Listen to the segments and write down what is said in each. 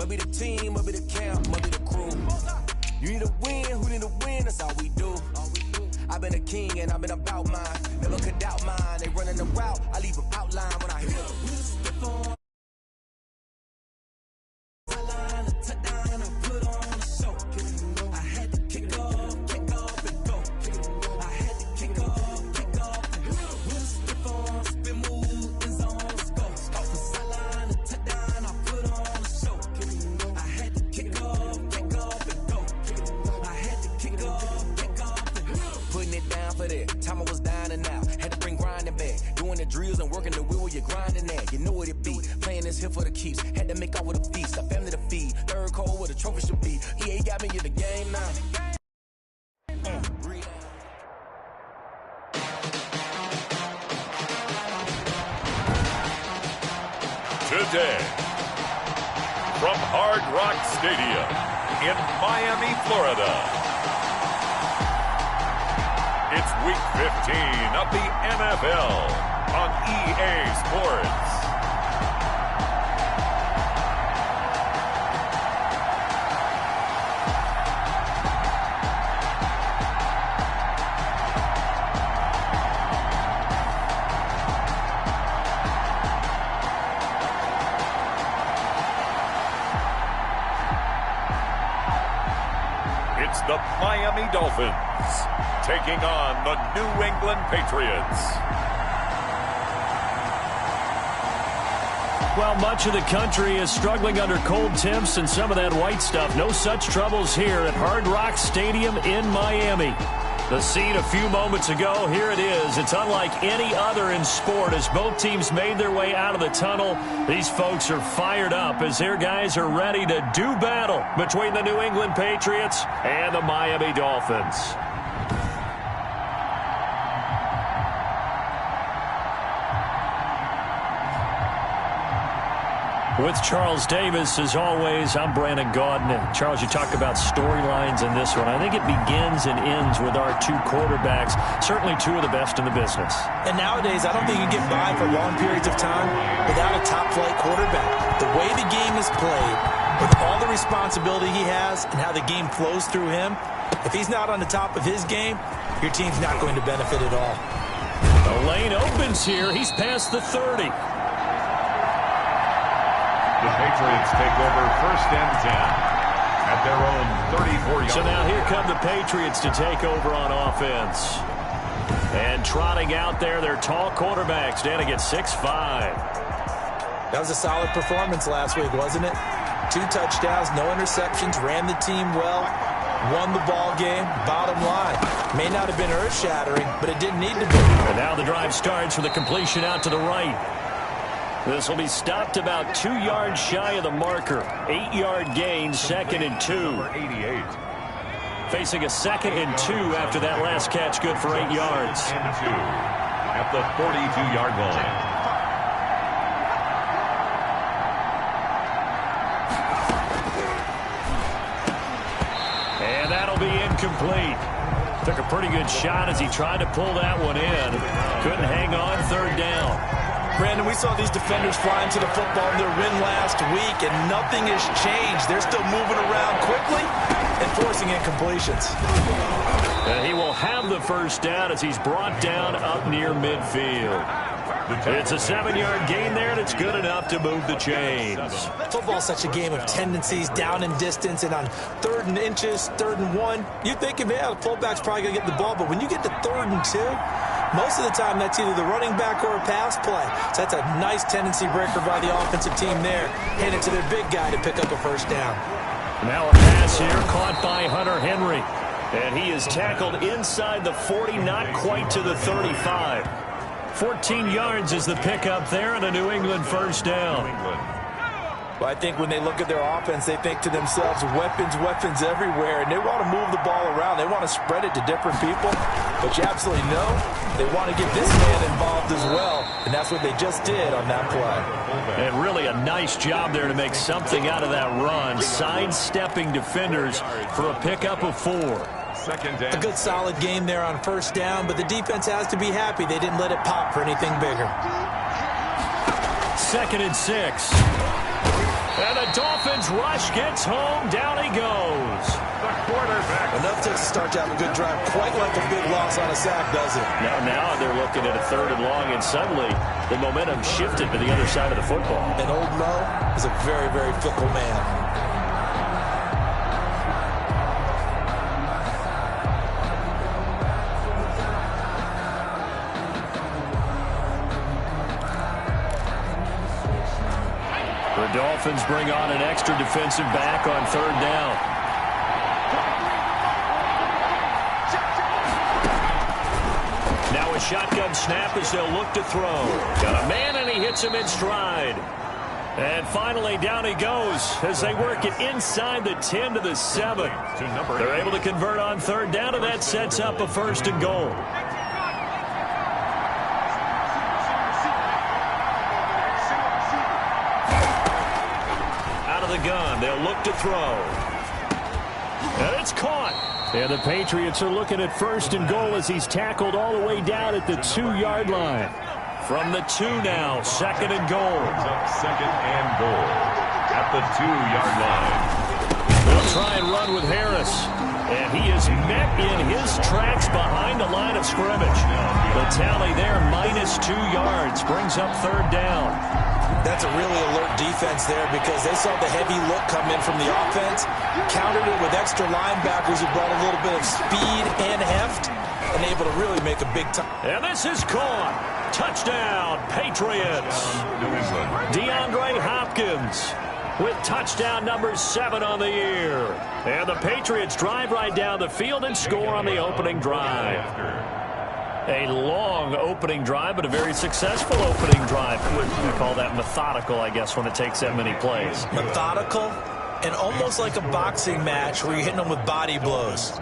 be the team, I'll be the camp, I'll be the crew. You need a win, who need a win, that's all we do. I've been a king and I've been about mine. Never could doubt mine. They running the route, I leave them outline when I hear the whistle. Time I was dying and out, had to bring grinding back. Doing the drills and working the wheel where you're grinding at. You know what it be, playing this here for the keeps. Had to make out with a feast, a family to feed. Third cold where the trophy should be. EA got me in the game now. Today, from Hard Rock Stadium in Miami, Florida. It's Week 15 of the NFL on EA Sports. It's the Miami Dolphins taking on the New England Patriots. Well, much of the country is struggling under cold temps and some of that white stuff. No such troubles here at Hard Rock Stadium in Miami. The scene a few moments ago, here it is. It's unlike any other in sport as both teams made their way out of the tunnel. These folks are fired up as their guys are ready to do battle between the New England Patriots and the Miami Dolphins. With Charles Davis, as always, I'm Brandon Gaudin. Charles, you talk about storylines in this one. I think it begins and ends with our two quarterbacks, certainly two of the best in the business. And nowadays, I don't think you get by for long periods of time without a top-flight quarterback. The way the game is played, with all the responsibility he has and how the game flows through him, if he's not on the top of his game, your team's not going to benefit at all. The lane opens here. He's past the 30. The Patriots take over 1st and 10 at their own 34-yard. So now here come the Patriots to take over on offense. And trotting out there, their tall quarterbacks standing at 6'5". That was a solid performance last week, wasn't it? 2 touchdowns, no interceptions, ran the team well, won the ball game. Bottom line, may not have been earth-shattering, but it didn't need to be. And now the drive starts with a completion out to the right. This will be stopped about 2 yards shy of the marker. 8-yard gain, 2nd and 2. 88. Facing a 2nd and 2 after that last catch, good for 8 yards. And 2 at the 42-yard line. And that'll be incomplete. Took a pretty good shot as he tried to pull that one in. Couldn't hang on, 3rd down. Brandon, we saw these defenders flying to the football in their win last week, and nothing has changed. They're still moving around quickly and forcing incompletions. And he will have the 1st down as he's brought down up near midfield. It's a 7-yard gain there, and it's good enough to move the chains. Football's such a game of tendencies, down and distance, and on 3rd and inches, 3rd and 1, you're thinking, man, the fullback's probably going to get the ball, but when you get to 3rd and 2, most of the time that's either the running back or a pass play. So that's a nice tendency breaker by the offensive team there. Hand it to their big guy to pick up a 1st down. Now a pass here caught by Hunter Henry. And he is tackled inside the 40, not quite to the 35. 14 yards is the pickup there and a New England 1st down. Well, I think when they look at their offense, they think to themselves, weapons, weapons everywhere, and they want to move the ball around. They want to spread it to different people, but you absolutely know they want to get this man involved as well, and that's what they just did on that play. And really a nice job there to make something out of that run, sidestepping defenders for a pickup of 4. A good solid game there on 1st down, but the defense has to be happy they didn't let it pop for anything bigger. 2nd and 6. And the Dolphins rush gets home. Down he goes. The quarterback. Enough to start to have a good drive. Quite like a big loss on a sack, does it? Now they're looking at a 3rd and long, and suddenly the momentum shifted to the other side of the football. And old Mo is a very, very fickle man. The Dolphins bring on an extra defensive back on 3rd down. Now a shotgun snap as they'll look to throw. Got a man, and he hits him in stride. And finally, down he goes as they work it inside the 10 to the 7. They're able to convert on 3rd down, and that sets up a 1st and goal. The gun. They'll look to throw. And it's caught. And the Patriots are looking at 1st and goal as he's tackled all the way down at the 2-yard line. From the 2 now, 2nd and goal. 2nd and goal at the 2-yard line. They'll try and run with Harris. And he is met in his tracks behind the line of scrimmage. The tally there, -2 yards, brings up 3rd down. That's a really alert defense there because they saw the heavy look come in from the offense, countered it with extra linebackers who brought a little bit of speed and heft, and able to really make a big time. And this is caught. Touchdown, Patriots. DeAndre Hopkins with touchdown number 7 on the year. And the Patriots drive right down the field and score on the opening drive. A long opening drive, but a very successful opening drive. We call that methodical, I guess, when it takes that many plays. Methodical and almost like a boxing match where you're hitting them with body blows.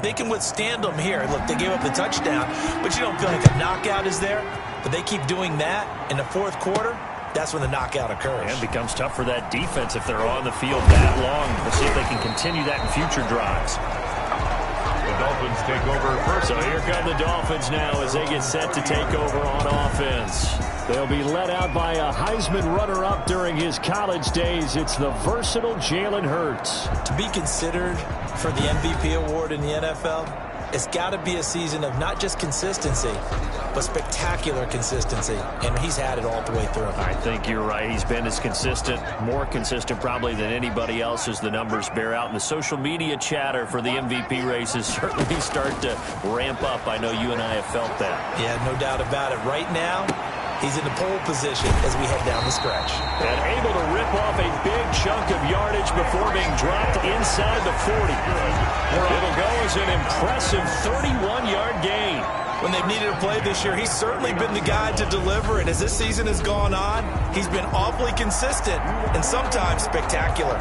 They can withstand them here. Look, they gave up the touchdown, but you don't feel like a knockout is there. But they keep doing that in the 4th quarter. That's when the knockout occurs. And it becomes tough for that defense if they're on the field that long. We'll see if they can continue that in future drives. The Dolphins take over first. So here come the Dolphins now as they get set to take over on offense. They'll be led out by a Heisman runner-up during his college days. It's the versatile Jalen Hurts. To be considered for the MVP award in the NFL, it's got to be a season of not just consistency, but spectacular consistency. And he's had it all the way through. I think you're right. He's been as consistent, more consistent probably than anybody else as the numbers bear out. And the social media chatter for the MVP races certainly start to ramp up. I know you and I have felt that. Yeah, no doubt about it. Right now, he's in the pole position as we head down the stretch. And able to rip off a big chunk of yardage before being dropped inside the 40. It'll go as an impressive 31-yard gain. When they've needed a play this year, he's certainly been the guy to deliver it. As this season has gone on, he's been awfully consistent and sometimes spectacular.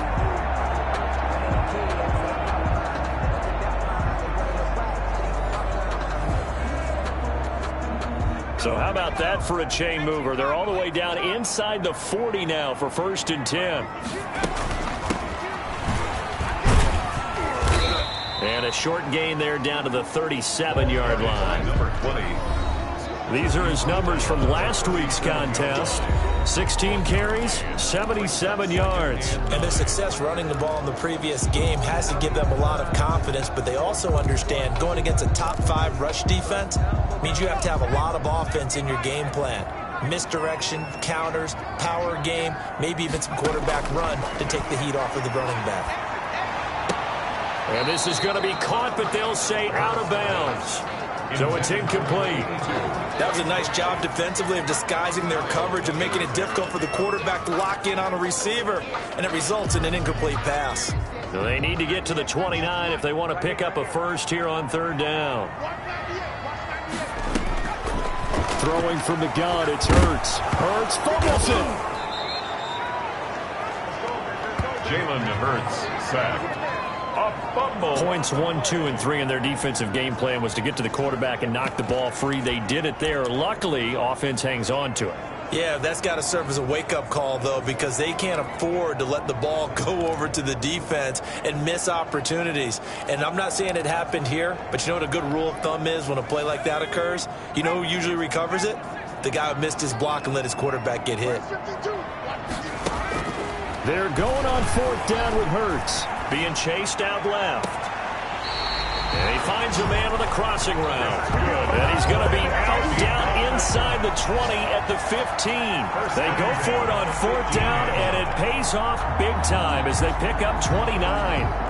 So how about that for a chain mover? They're all the way down inside the 40 now for 1st and 10. And a short gain there down to the 37-yard line. Number 20. These are his numbers from last week's contest. 16 carries, 77 yards. And their success running the ball in the previous game has to give them a lot of confidence, but they also understand going against a top 5 rush defense means you have to have a lot of offense in your game plan. Misdirection, counters, power game, maybe even some quarterback run to take the heat off of the running back. And this is going to be caught, but they'll say out of bounds. So it's incomplete. That was a nice job defensively of disguising their coverage and making it difficult for the quarterback to lock in on a receiver, and it results in an incomplete pass. So they need to get to the 29 if they want to pick up a first here on 3rd down. Throwing from the gun, it's Hurts. Hurts fumbles it. Jalen Hurts sacked. A fumble. Points 1, 2, and 3 in their defensive game plan was to get to the quarterback and knock the ball free. They did it there. Luckily, offense hangs on to it. Yeah, that's got to serve as a wake-up call, though, because they can't afford to let the ball go over to the defense and miss opportunities. And I'm not saying it happened here, but you know what a good rule of thumb is when a play like that occurs? You know who usually recovers it? The guy who missed his block and let his quarterback get hit. They're going on 4th down with Hurts. Being chased out left. And he finds a man on the crossing route. And he's going to be out down inside the 20 at the 15. They go for it on 4th down, and it pays off big time as they pick up 29.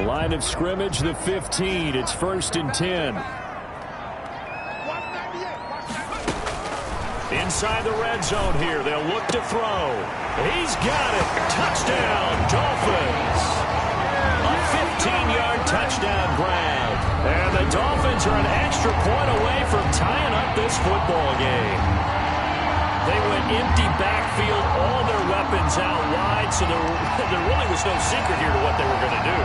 Line of scrimmage, the 15. It's 1st and 10. Inside the red zone here. They'll look to throw. He's got it. Touchdown, Dolphins. A 15-yard touchdown grab. And the Dolphins are an extra point away from tying up this football game. They went empty backfield, all their weapons out wide, so there really was no secret here to what they were going to do.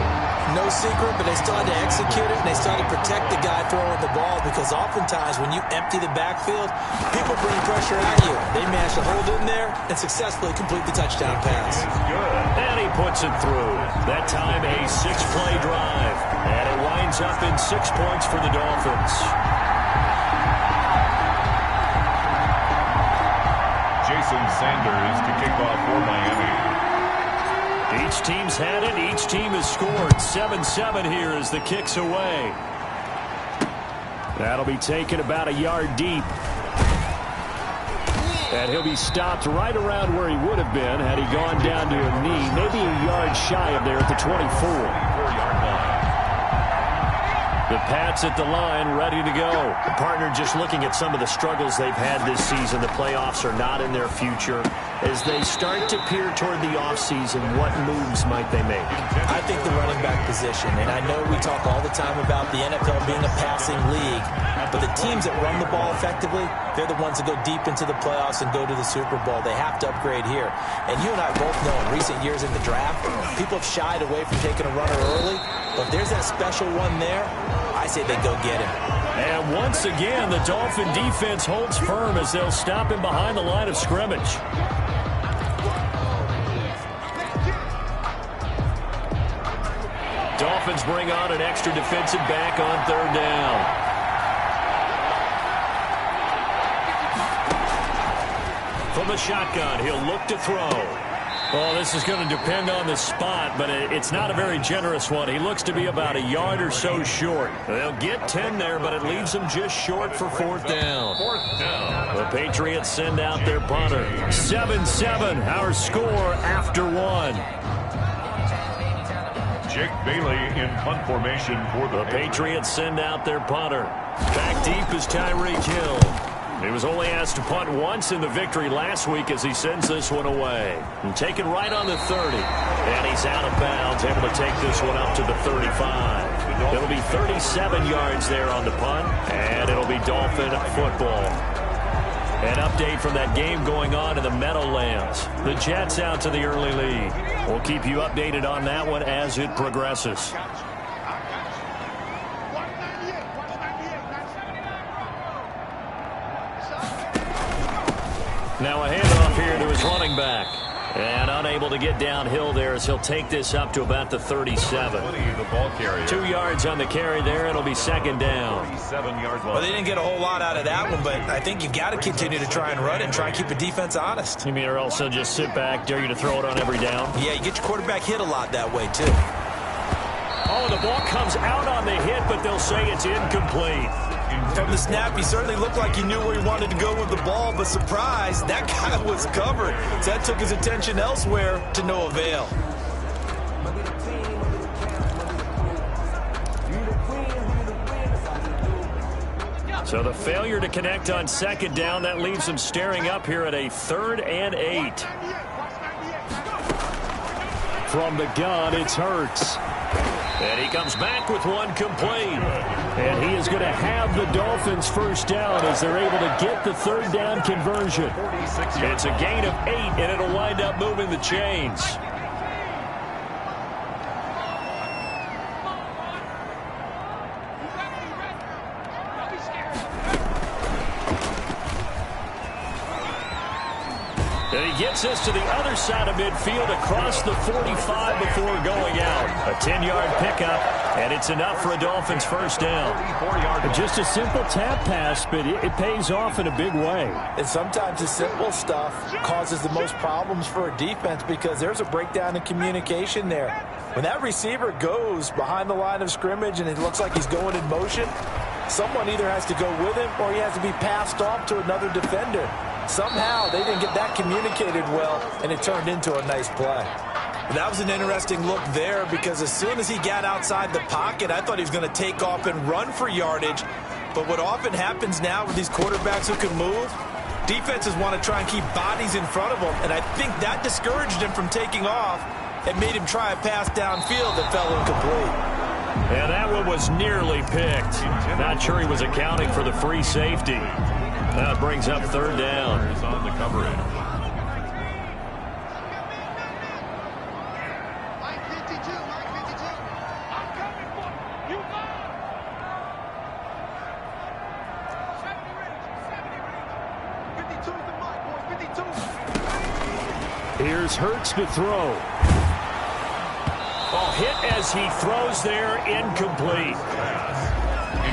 No secret, but they still had to execute it, and they still had to protect the guy throwing the ball, because oftentimes when you empty the backfield, people bring pressure at you. They managed to hold in there and successfully complete the touchdown pass. And he puts it through. That time a 6-play drive. And it winds up in 6 points for the Dolphins. Jason Sanders to kick off for Miami. Each team's had it. Each team has scored. 7-7 here as the kick's away. That'll be taken about a yard deep. And he'll be stopped right around where he would have been had he gone down to a knee. Maybe a yard shy of there at the 24. 4-yard line. The Pats at the line, ready to go. The partner just looking at some of the struggles they've had this season. The playoffs are not in their future. As they start to peer toward the offseason, what moves might they make? I think the running back position, and I know we talk all the time about the NFL being a passing league, but the teams that run the ball effectively, they're the ones that go deep into the playoffs and go to the Super Bowl. They have to upgrade here. And you and I both know in recent years in the draft, people have shied away from taking a runner early, but if there's that special one there, I say they go get him. And once again, the Dolphin defense holds firm as they'll stop him behind the line of scrimmage. Dolphins bring on an extra defensive back on 3rd down. From the shotgun, he'll look to throw. Well, this is going to depend on the spot, but it's not a very generous one. He looks to be about a yard or so short. They'll get 10 there, but it leaves them just short for 4th down. 4th down. The Patriots send out their punter. 7-7, our score after 1. Jake Bailey in punt formation for the Patriots send out their punter. Back deep is Tyreek Hill. He was only asked to punt once in the victory last week as he sends this one away. And taken right on the 30. And he's out of bounds, able to take this one up to the 35. It'll be 37 yards there on the punt, and it'll be Dolphin football. An update from that game going on in the Meadowlands. The Jets out to the early lead. We'll keep you updated on that one as it progresses. Now a handoff here to his running back. And unable to get downhill there as he'll take this up to about the 37. The ball carrier. 2 yards on the carry there. It'll be 2nd down. 47-yard line. Well, they didn't get a whole lot out of that one, but I think you've got to continue to try and run it and try and keep the defense honest. You mean or also just sit back, dare you to throw it on every down? Yeah, you get your quarterback hit a lot that way, too. Oh, the ball comes out on the hit, but they'll say it's incomplete. From the snap, he certainly looked like he knew where he wanted to go with the ball, but surprise, that guy was covered. So that took his attention elsewhere to no avail. So the failure to connect on 2nd down, that leaves him staring up here at a 3rd and 8. From the gun, it's Hurts. And he comes back with one complete. And he is going to have the Dolphins 1st down as they're able to get the 3rd down conversion. It's a gain of 8, and it'll wind up moving the chains. And he gets this to the other side of midfield across the 45 before going out. A 10-yard pickup, and it's enough for a Dolphins first down. Just a simple tap pass, but it pays off in a big way. And sometimes the simple stuff causes the most problems for a defense because there's a breakdown in communication there. When that receiver goes behind the line of scrimmage and it looks like he's going in motion, someone either has to go with him or he has to be passed off to another defender. Somehow they didn't get that communicated well, and it turned into a nice play. That was an interesting look there because as soon as he got outside the pocket, I thought he was going to take off and run for yardage. But what often happens now with these quarterbacks who can move, defenses want to try and keep bodies in front of them, and I think that discouraged him from taking off and made him try a pass downfield that fell incomplete. And that one was nearly picked. Not sure he was accounting for the free safety. That brings up third down. On the coverage. Here's Hurts to throw. Oh, hit as he throws there, incomplete.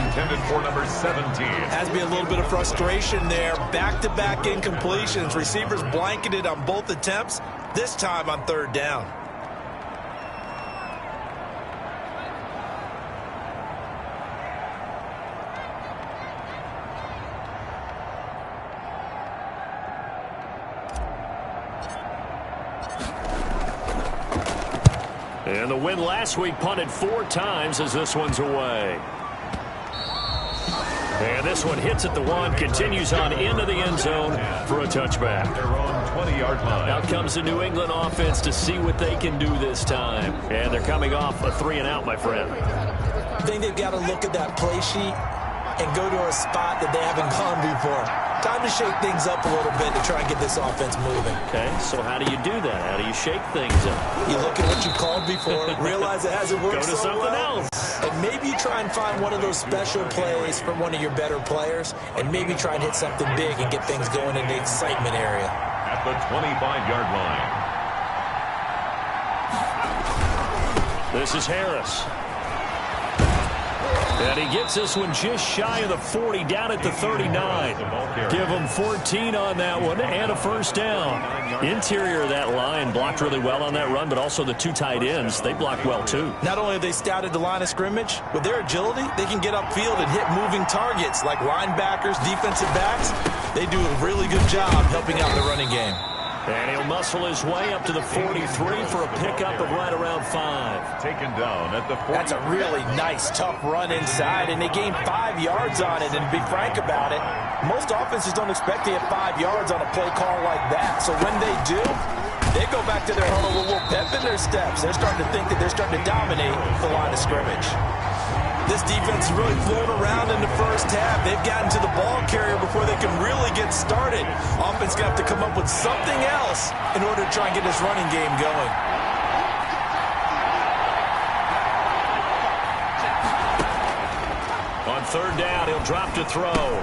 Intended for number 17. Has to be a little bit of frustration there. Back-to-back incompletions. Receivers blanketed on both attempts, this time on third down. And the win last week punted 4 times as this one's away. And this one hits at the 1, continues on into the end zone for a touchback. Their own 20-yard line. Out comes the New England offense to see what they can do this time. And they're coming off a 3-and-out, my friend. I think they've got to look at that play sheet and go to a spot that they haven't gone before. Time to shake things up a little bit to try and get this offense moving. Okay, so how do you do that? How do you shake things up? You look at what you called before, realize it hasn't worked Go to so something well, else. and maybe you try and find one of those special plays from one of your better players, and maybe try and hit something big and get things going in the excitement area. At the 25-yard line. This is Harris. And he gets this one just shy of the 40, down at the 39. Give him 14 on that one and a first down. Interior of that line blocked really well on that run, but also the 2 tight ends, they blocked well too. Not only have they scouted the line of scrimmage, with their agility, they can get upfield and hit moving targets like linebackers, defensive backs. They do a really good job helping out the running game. And he'll muscle his way up to the 43 for a pickup of right around 5. Taken down at the 40. That's a really nice, tough run inside, and they gained 5 yards on it. And to be frank about it, most offenses don't expect to hit 5 yards on a play call like that. So when they do, they go back to their huddle with a little pep in their steps. They're starting to think that they're starting to dominate the line of scrimmage. This defense is really flown around in the first half. They've gotten to the ball carrier before they can really get started. Offense got to come up with something else in order to try and get this running game going. On third down, he'll drop to throw.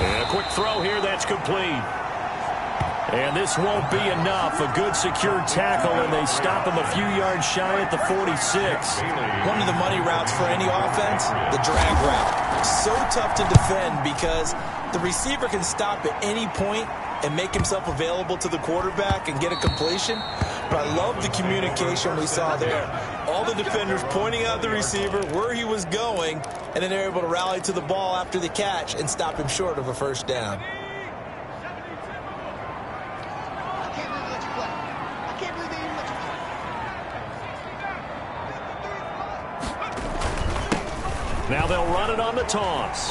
And a quick throw here, that's complete. And this won't be enough. A good secure tackle, and they stop him a few yards shy at the 46. One of the money routes for any offense, the drag route. So tough to defend because the receiver can stop at any point and make himself available to the quarterback and get a completion. But I love the communication we saw there. All the defenders pointing out the receiver, where he was going, and then they're able to rally to the ball after the catch and stop him short of a first down. Now they'll run it on the toss.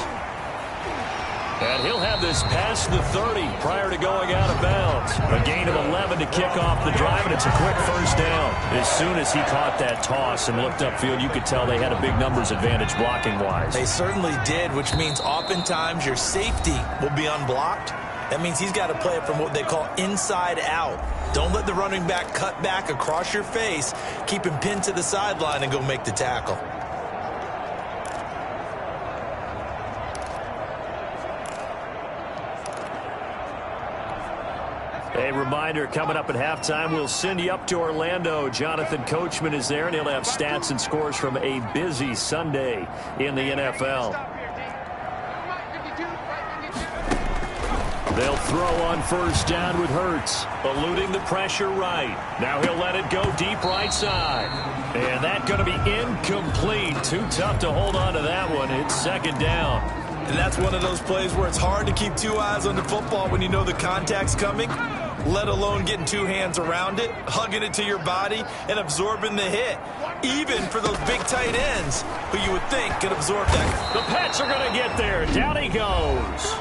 And he'll have this past the 30 prior to going out of bounds. A gain of 11 to kick off the drive, and it's a quick first down. As soon as he caught that toss and looked upfield, you could tell they had a big numbers advantage blocking-wise. They certainly did, which means oftentimes your safety will be unblocked. That means he's got to play it from what they call inside out. Don't let the running back cut back across your face. Keep him pinned to the sideline and go make the tackle. A reminder, coming up at halftime, we'll send you up to Orlando. Jonathan Coachman is there, and he'll have stats and scores from a busy Sunday in the NFL. They'll throw on first down with Hurts, eluding the pressure right. Now he'll let it go deep right side. And that's going to be incomplete. Too tough to hold on to that one. It's second down. And that's one of those plays where it's hard to keep two eyes on the football when you know the contact's coming, let alone getting two hands around it, hugging it to your body, and absorbing the hit. Even for those big tight ends who you would think could absorb that. The Pats are going to get there. Down he goes.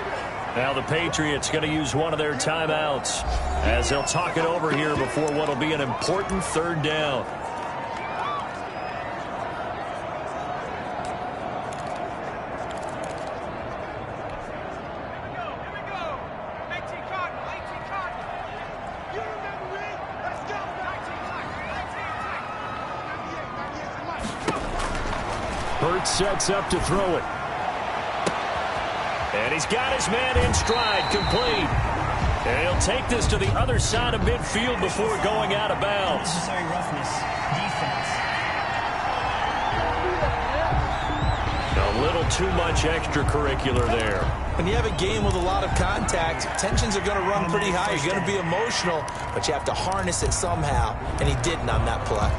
Now the Patriots going to use one of their timeouts as they'll talk it over here before what will be an important third down. Hurts sets up to throw it. And he's got his man in stride, complete. And he'll take this to the other side of midfield before going out of bounds. Unnecessary roughness. Defense. A little too much extracurricular there. When you have a game with a lot of contact, tensions are going to run pretty high. You're going to be emotional, but you have to harness it somehow, and he didn't on that play.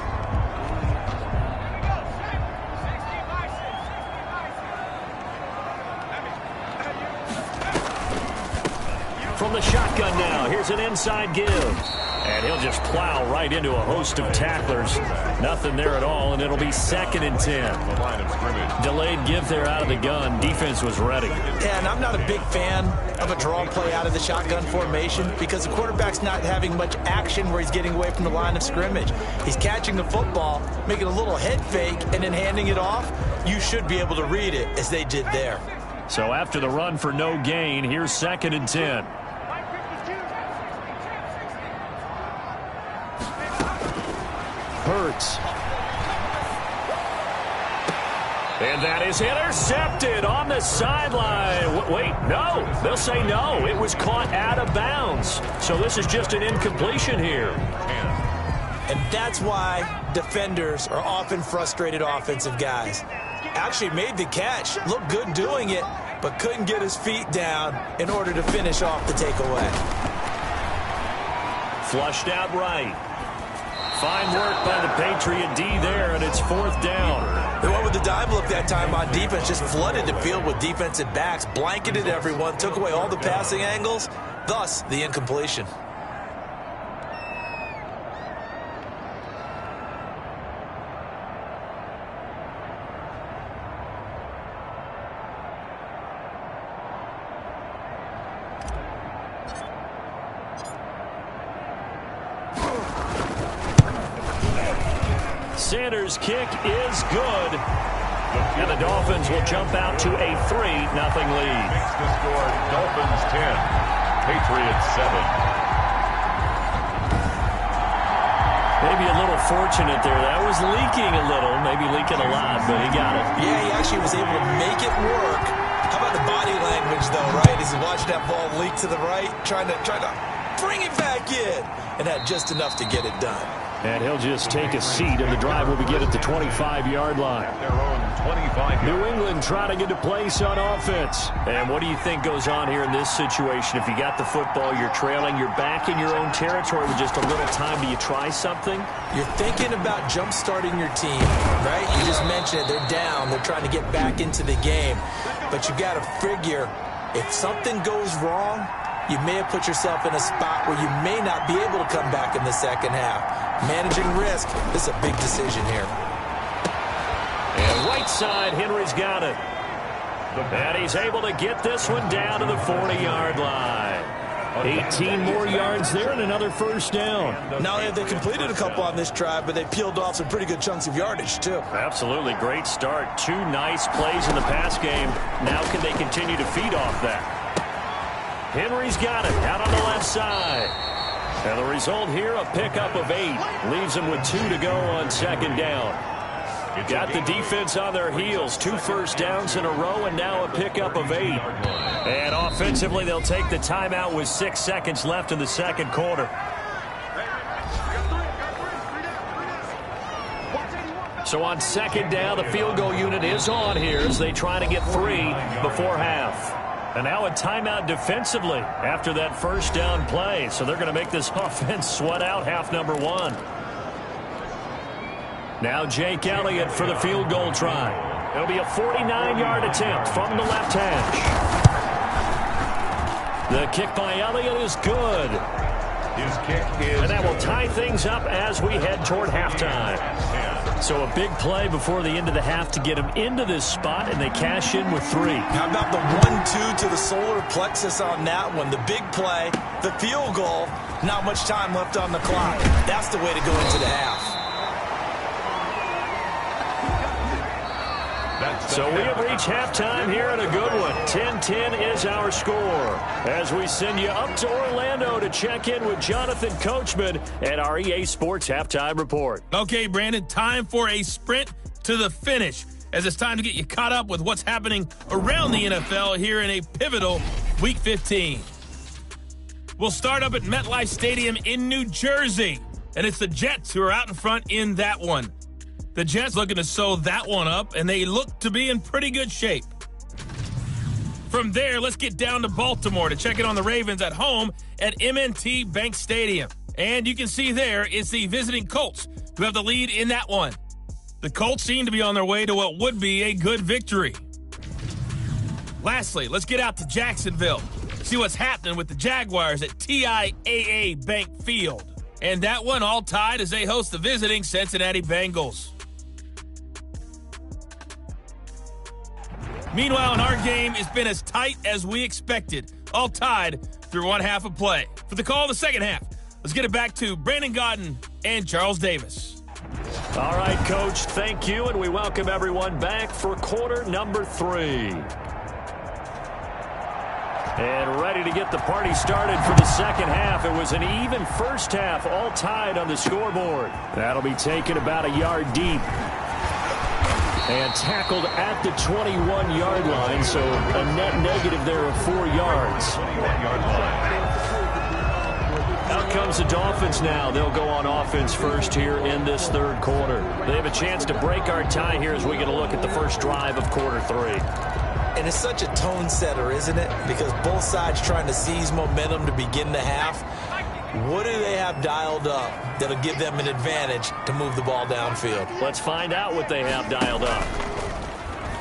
From the shotgun now, here's an inside give. And he'll just plow right into a host of tacklers. Nothing there at all, and it'll be 2nd and 10. Delayed give there out of the gun. Defense was ready. Yeah, and I'm not a big fan of a draw play out of the shotgun formation because the quarterback's not having much action where he's getting away from the line of scrimmage. He's catching the football, making a little head fake, and then handing it off. You should be able to read it as they did there. So after the run for no gain, here's 2nd and 10. Hurts. And that is intercepted on the sideline. Wait, no. They'll say no. It was caught out of bounds. So this is just an incompletion here. And that's why defenders are often frustrated offensive guys. Actually made the catch, looked good doing it, but couldn't get his feet down in order to finish off the takeaway. Flushed out right. Fine work by the Patriot D there, and it's 4th down. They went with the dime look that time on defense, just flooded the field with defensive backs, blanketed everyone, took away all the passing angles, thus the incompletion. Sanders' kick is good. And the Dolphins will jump out to a 3-0 lead. Makes the score Dolphins 10, Patriots 7. Maybe a little fortunate there. That was leaking a little, maybe leaking a lot, but he got it. Yeah, he actually was able to make it work. How about the body language, though, right? As he watched that ball leak to the right, trying to bring it back in, and had just enough to get it done. And he'll just take a seat, and the drive will begin at the 25-yard line. Their own 25. New England trying to get a place on offense. And what do you think goes on here in this situation? If you got the football, you're trailing, you're back in your own territory with just a little time. Do you try something? You're thinking about jump-starting your team, right? You just mentioned it. They're down. They're trying to get back into the game. But you got to figure, if something goes wrong, you may have put yourself in a spot where you may not be able to come back in the second half. Managing risk, this is a big decision here. And right side, Henry's got it. And he's able to get this one down to the 40-yard line. 18 more yards there and another first down. Not only have they completed a couple on this drive, but they peeled off some pretty good chunks of yardage, too. Absolutely. Great start. 2 nice plays in the pass game. Now can they continue to feed off that? Henry's got it out on the left side. And the result here, a pickup of 8. Leaves him with 2 to go on second down. Got the defense on their heels. 2 first downs in a row and now a pickup of 8. And offensively, they'll take the timeout with 6 seconds left in the second quarter. So on second down, the field goal unit is on here as they try to get 3 before half. And now a timeout defensively after that first down play. So they're going to make this offense sweat out half number 1. Now Jake Elliott for the field goal try. It'll be a 49-yard attempt from the left hash. The kick by Elliott is good. His kick is and that will tie things up as we head toward halftime. So a big play before the end of the half to get them into this spot, and they cash in with 3. How about the 1-2 to the solar plexus on that one? The big play, the field goal, not much time left on the clock. That's the way to go into the half. So we have reached halftime here in a good one. 10-10 is our score as we send you up to Orlando to check in with Jonathan Coachman at our EA Sports Halftime Report. Okay, Brandon, time for a sprint to the finish as it's time to get you caught up with what's happening around the NFL here in a pivotal Week 15. We'll start up at MetLife Stadium in New Jersey, and it's the Jets who are out in front in that one. The Jets looking to sew that one up, and they look to be in pretty good shape. From there, let's get down to Baltimore to check in on the Ravens at home at M&T Bank Stadium. And you can see there it's the visiting Colts who have the lead in that one. The Colts seem to be on their way to what would be a good victory. Lastly, let's get out to Jacksonville, see what's happening with the Jaguars at TIAA Bank Field. And that one all tied as they host the visiting Cincinnati Bengals. Meanwhile, in our game, it's been as tight as we expected, all tied through one half of play. For the call of the second half, let's get it back to Brandon Gaudin and Charles Davis. All right, Coach, thank you, and we welcome everyone back for quarter number 3. And ready to get the party started for the second half. It was an even first half, all tied on the scoreboard. That'll be taken about a yard deep. And tackled at the 21-yard line, so a net negative there of 4 yards. Out comes the Dolphins now. They'll go on offense first here in this third quarter. They have a chance to break our tie here as we get a look at the first drive of quarter 3. And it's such a tone setter, isn't it? Because both sides trying to seize momentum to begin the half. What do they have dialed up that'll give them an advantage to move the ball downfield? Let's find out what they have dialed up.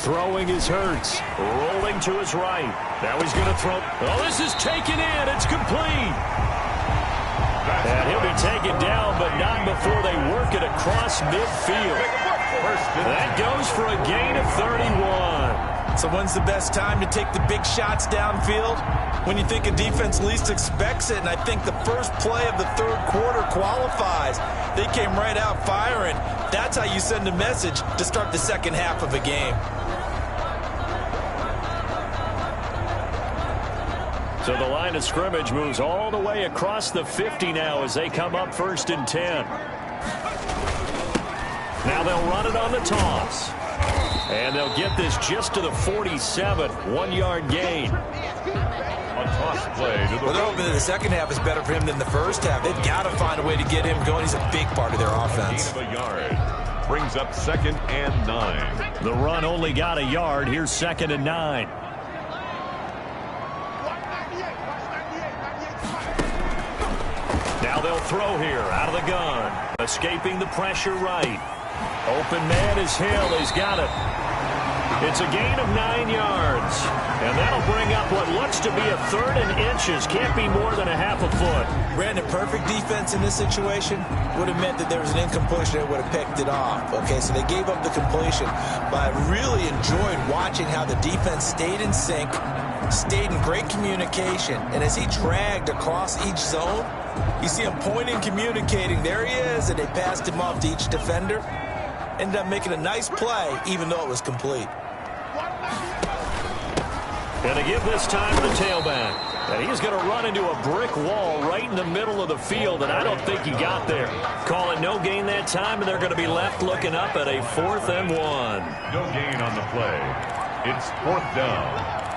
Throwing is Hurts. Rolling to his right. Now he's going to throw. Oh, this is taken in. It's complete. And he'll be taken down, but not before they work it across midfield. That goes for a gain of 31. So when's the best time to take the big shots downfield? When you think a defense least expects it, and I think the first play of the third quarter qualifies. They came right out firing. That's how you send a message to start the second half of a game. So the line of scrimmage moves all the way across the 50 now as they come up 1st and 10. Now they'll run it on the toss. And they'll get this just to the 47, 1-yard gain. A toss play to the Well, they're hoping that the second half is better for him than the first half. They've got to find a way to get him going. He's a big part of their offense. gain of a yard. Brings up 2nd and 9. The run only got a yard. Here's 2nd and 9. Now they'll throw here out of the gun. Escaping the pressure right. Open man is Hill. He's got it. It's a gain of 9 yards. And that'll bring up what looks to be a 3rd and inches. Can't be more than a half a foot. Brandon, perfect defense in this situation would have meant that there was an incompletion that would have picked it off. Okay, so they gave up the completion. But I really enjoyed watching how the defense stayed in sync, stayed in great communication. And as he dragged across each zone, you see him pointing, communicating. There he is, and they passed him off to each defender. Ended up making a nice play, even though it was complete. And to give this time to the tailback. And he's going to run into a brick wall right in the middle of the field, and I don't think he got there. Call it no gain that time, and they're going to be left looking up at a 4th and 1. No gain on the play. It's 4th down.